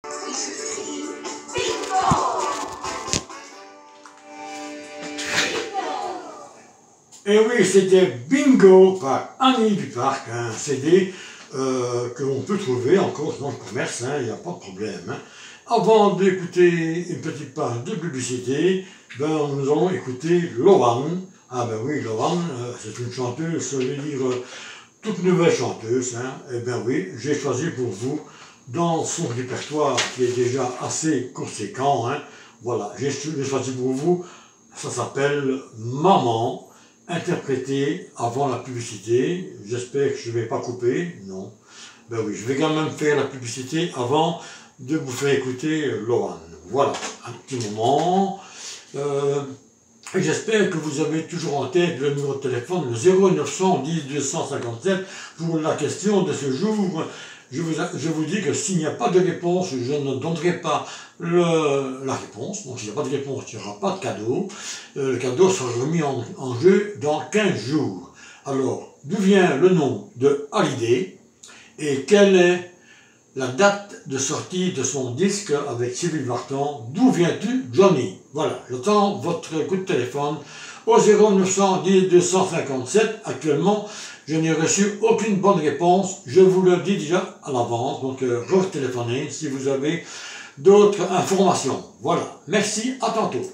Il se crie bingo! Et oui, c'était Bingo par Annie du Parc, un CD que l'on peut trouver encore dans le commerce, il n'y a pas de problème. Avant d'écouter une petite page de publicité, nous allons écouter Loane. Ah ben oui, Loane, c'est une chanteuse, je veux dire, toute nouvelle chanteuse. Eh bien oui, j'ai choisi pour vous, dans son répertoire qui est déjà assez conséquent, voilà, j'ai choisi pour vous, ça s'appelle Maman, interprété avant la publicité. J'espère que je ne vais pas couper, non. Ben oui, je vais quand même faire la publicité avant de vous faire écouter Loane. Voilà, un petit moment. Et j'espère que vous avez toujours en tête le numéro de téléphone, le 0910 257, pour la question de ce jour. Je vous dis que s'il n'y a pas de réponse, je ne donnerai pas la réponse. Donc s'il n'y a pas de réponse, il n'y aura pas de cadeau. Le cadeau sera remis en jeu dans 15 jours. Alors, d'où vient le nom de Hallyday et quelle est la date de sortie de son disque avec Sylvie Vartan? D'où viens-tu, Johnny? Voilà, j'attends votre coup de téléphone au 0910 257. Actuellement, je n'ai reçu aucune bonne réponse. Je vous le dis déjà à l'avance, donc retéléphonez si vous avez d'autres informations. Voilà, merci, à tantôt.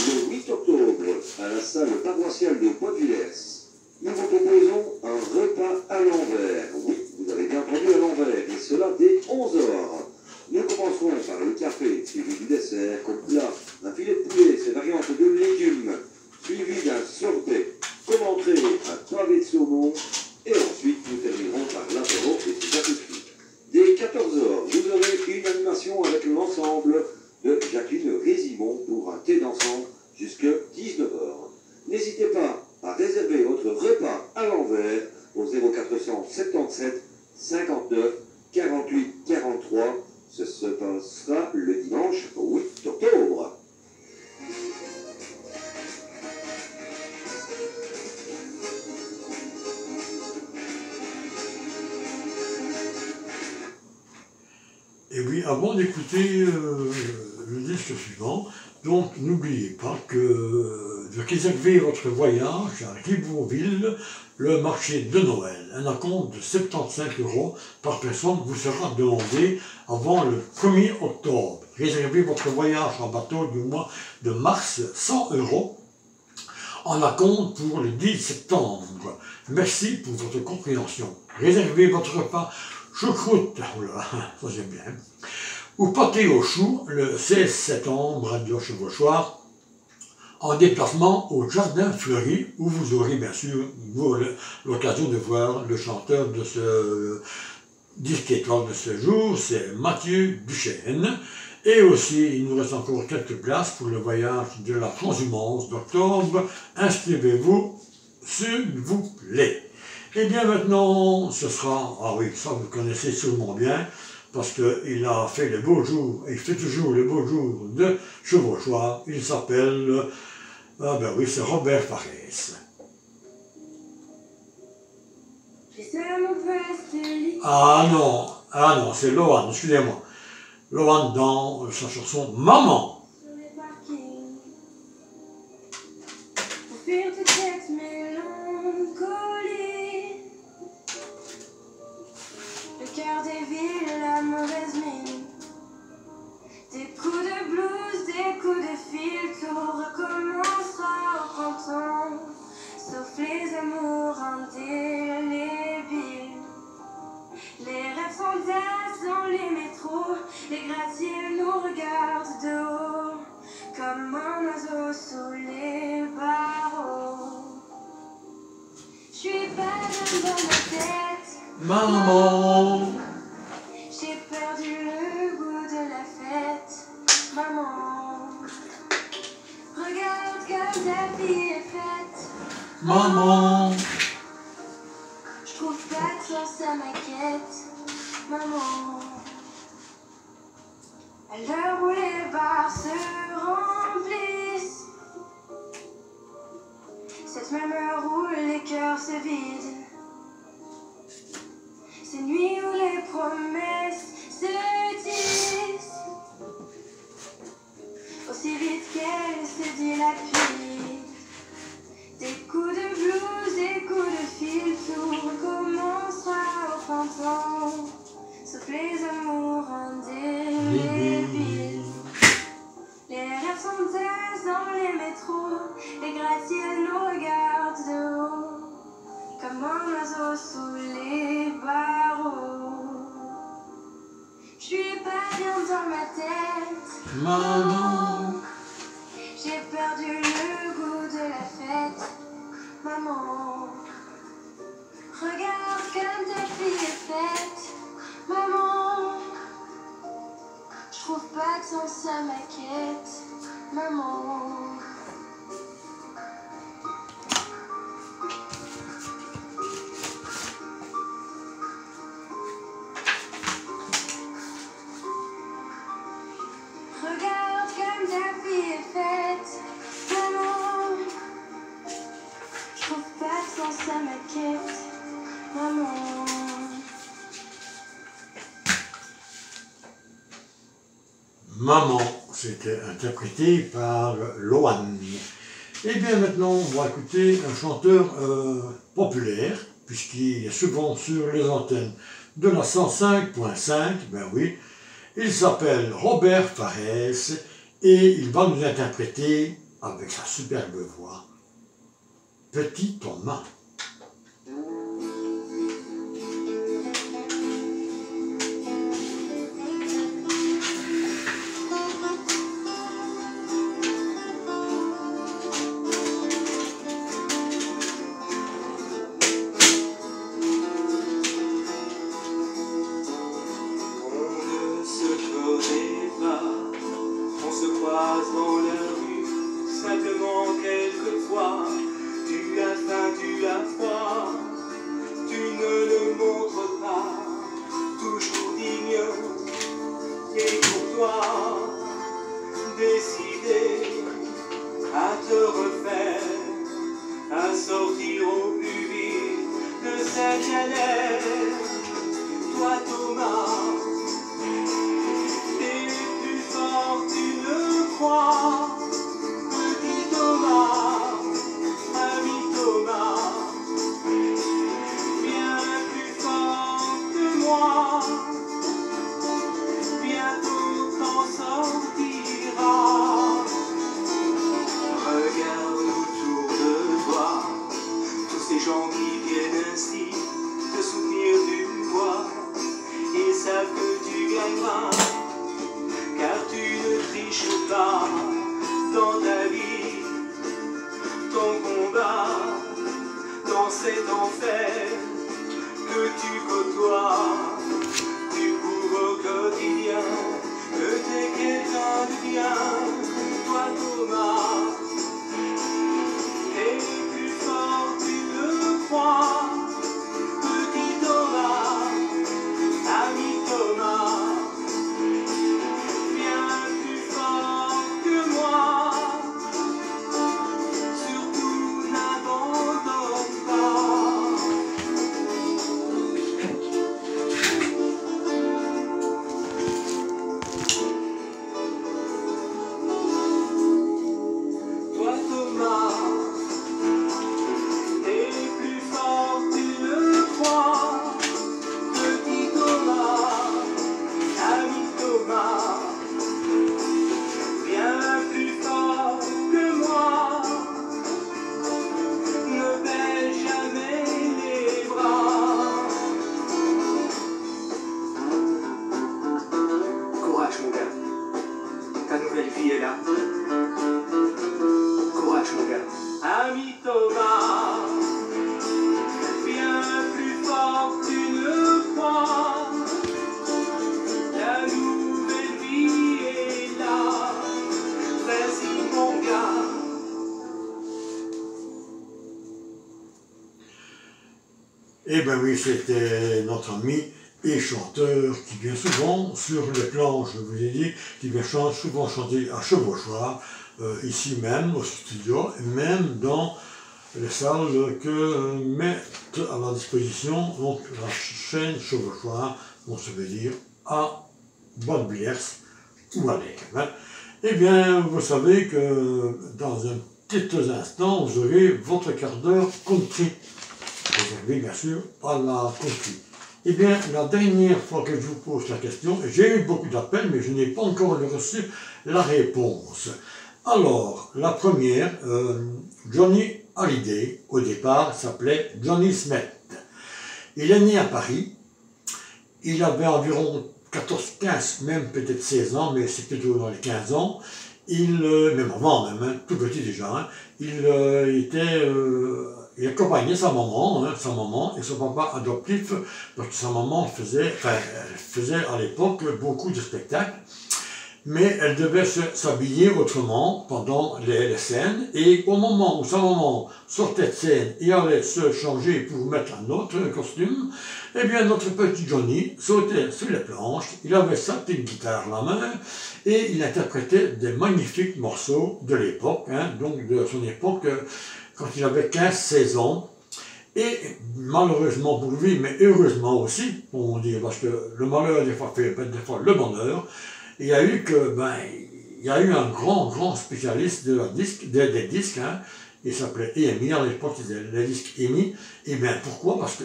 Le 8 octobre, à la salle paroissiale de Bois-de-Villers, nous vous proposons un repas à l'envers. Oui, vous avez bien entendu, à l'envers, et cela dès 11 h. Nous commencerons par le café, suivi du dessert, comme plat, un filet de poulet, ses variantes de légumes, suivi d'un sorbet, comme entrée, un pavé de saumon, et ensuite nous terminerons par l'apéro et ses apéritifs. Dès 14 h, vous aurez une animation avec l'ensemble de Jacqueline Résimon pour un thé dansant jusqu'à 19 h. N'hésitez pas à réserver votre repas à l'envers au 0477 59 48 43. Ce se passera le dimanche 8 octobre. Et oui, avant d'écouter le disque suivant, donc n'oubliez pas que de réserver votre voyage à Ribourville, le marché de Noël. Un acompte de 75 € par personne vous sera demandé avant le 1er octobre. Réservez votre voyage en bateau du mois de mars, 100 € en acompte pour le 10 septembre. Merci pour votre compréhension. Réservez votre repas choucroute, ça j'aime bien, ou pâté aux choux le 16 septembre à Dioche-Gauchoir, en déplacement au Jardin Fleuri, où vous aurez bien sûr l'occasion de voir le chanteur de ce disque étoile de ce jour, c'est Mathieu Duchesne. Et aussi, il nous reste encore quelques places pour le voyage de la transhumance d'octobre. Inscrivez-vous, s'il vous plaît. Et bien maintenant, ce sera, ah oui, ça vous connaissez sûrement bien, parce qu'il a fait le beau jour, et il fait toujours le beau jour de Chevauchois. Il s'appelle, ah ben oui, c'est Robert Farès. Ah non, c'est Loane, excusez-moi. Loane dans sa chanson Maman. Le cœur des villes, la mauvaise mine. Des coups de blues, des coups de fil, tout recommencera au printemps. Sauf les amours indélébiles. Les rêves s'entassent dans les métros, les gratte-ciels nous regardent de haut, comme un oiseau sous les barreaux. J'suis pas bien dans ma tête, Maman. j'ai perdu le goût de la fête, maman. Regarde comme ta vie est faite, Maman. j'trouve pas de sens à ma quête, maman. À l'heure où les bars se remplissent, c'est cette même heure où les cœurs se vident. Ces nuits où les promesses se disent aussi vite qu'elles se dilapident. Des coups de blues, des coups de fil, tout recommencera au printemps, sauf les amours indélébiles. Les rêves sont taisent dans les métros, les gratte-ciels nous regardent de haut, comme un oiseau sous les barreaux. Je suis pas bien dans ma tête, Maman, j'ai perdu le goût de la fête, maman. Regarde comme ta fille est faite, maman. Je trouve pas de sens à ma quête, maman. Regarde comme ta fille est faite, maman. Je trouve pas de sens à ma quête, maman. Maman, c'était interprété par Loane. Et bien maintenant, on va écouter un chanteur populaire, puisqu'il est souvent sur les antennes de la 105.5, ben oui. Il s'appelle Robert Fares et il va nous interpréter, avec sa superbe voix, Petit Thomas. Dans la rue, simplement quelquefois, tu as faim, tu as froid, tu ne le montres pas, toujours digne et courtois, décidé à te refaire, à sortir au plus vite de cette galère. Toi Thomas, petit Thomas, ami Thomas, bien plus fort que moi, bientôt t'en sortiras. Regarde autour de toi, tous ces gens qui viennent ainsi te soutenir du poids, ils savent que tu gagneras, car tu ne triches pas dans ta vie. Ton combat dans cet enfer que tu côtoies, tu cours au quotidien, que t'es quelqu'un de bien. Toi Thomas, et plus fort tu le crois, petit Thomas, ami Thomas. Courage mon gars, ami Thomas, bien plus fort que tu ne crois, la nouvelle vie est là, vas-y mon gars. Eh ben oui, c'était notre ami et chanteur qui vient souvent sur les planches, je vous ai dit, qui vient souvent chanter à Chevauchoir, ici même au studio, et même dans les salles que mettent à la disposition donc, la chaîne Chevauchoir, on se veut dire à Bois-de-Villers ou à l'Aigle. Hein. Eh bien, vous savez que dans un petit instant, vous aurez votre quart d'heure country. Réservé bien sûr à la country. Eh bien, la dernière fois que je vous pose la question, j'ai eu beaucoup d'appels, mais je n'ai pas encore reçu la réponse. Alors, la première, Johnny Hallyday, au départ, s'appelait Johnny Smith. Il est né à Paris. Il avait environ 14, 15, même peut-être 16 ans, mais c'est plutôt dans les 15 ans. Même avant même, hein, tout petit déjà, hein, il accompagnait sa maman et son papa adoptif, parce que sa maman faisait à l'époque beaucoup de spectacles, mais elle devait s'habiller autrement pendant les scènes, et au moment où sa maman sortait de scène et allait se changer pour mettre un autre costume, eh bien notre petit Johnny sautait sur les planches, il avait sa petite guitare à la main, et il interprétait des magnifiques morceaux de l'époque, hein, donc de son époque, quand il avait 15-16 ans. Et malheureusement pour lui, mais heureusement aussi, on dit, parce que le malheur des fois fait des fois le bonheur, il y a eu un grand spécialiste des disques, hein, il s'appelait EMI, à l'époque c'était les disques EMI, et bien pourquoi? Parce que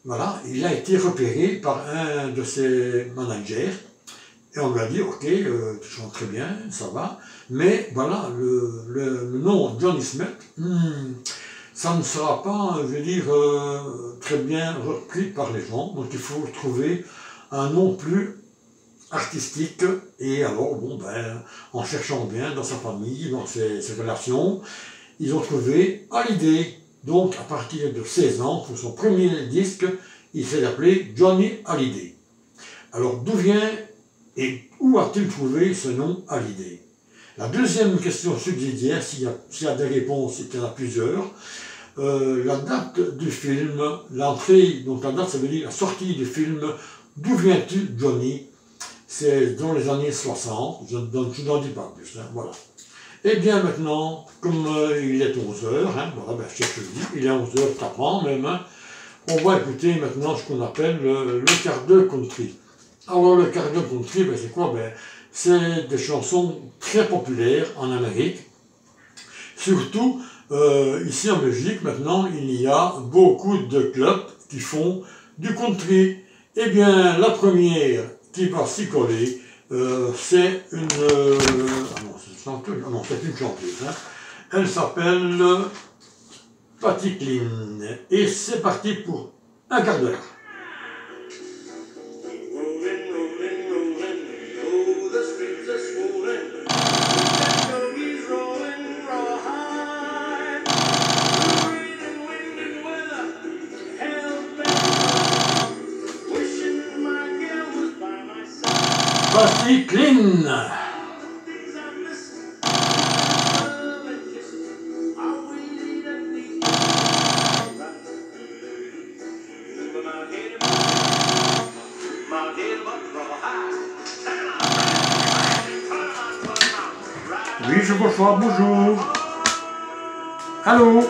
voilà, il a été repéré par un de ses managers, et on lui a dit, ok, tu chantes très bien, ça va, mais voilà, le nom Johnny Smith, ça ne sera pas, je veux dire, très bien repris par les gens, donc il faut trouver un nom plus artistique, et alors, bon, en cherchant bien dans sa famille, dans ses relations, ils ont trouvé Hallyday. Donc, à partir de 16 ans, pour son premier disque, il s'est appelé Johnny Hallyday. Alors, d'où vient et où a-t-il trouvé ce nom Hallyday? La deuxième question subsidiaire, s'il y a des réponses, il y en a plusieurs, la date du film, l'entrée, donc la date, ça veut dire la sortie du film, d'où viens-tu, Johnny? C'est dans les années 60, je n'en dis pas plus, hein, voilà. Et bien maintenant, comme il est 11h, hein, voilà, je sais que je dis, il est 11h tapant même, hein, on va écouter maintenant ce qu'on appelle le quart d'heure country. Alors le quart d'heure country, c'est quoi? C'est des chansons très populaires en Amérique, surtout ici en Belgique, maintenant, il y a beaucoup de clubs qui font du country. Eh bien, la première qui va s'y coller, c'est une... c'est une chanteuse. Hein. Elle s'appelle Patti Cline. Et c'est parti pour un quart d'heure. Patti Cline. Oui, je vous reçois, bonjour. Allô?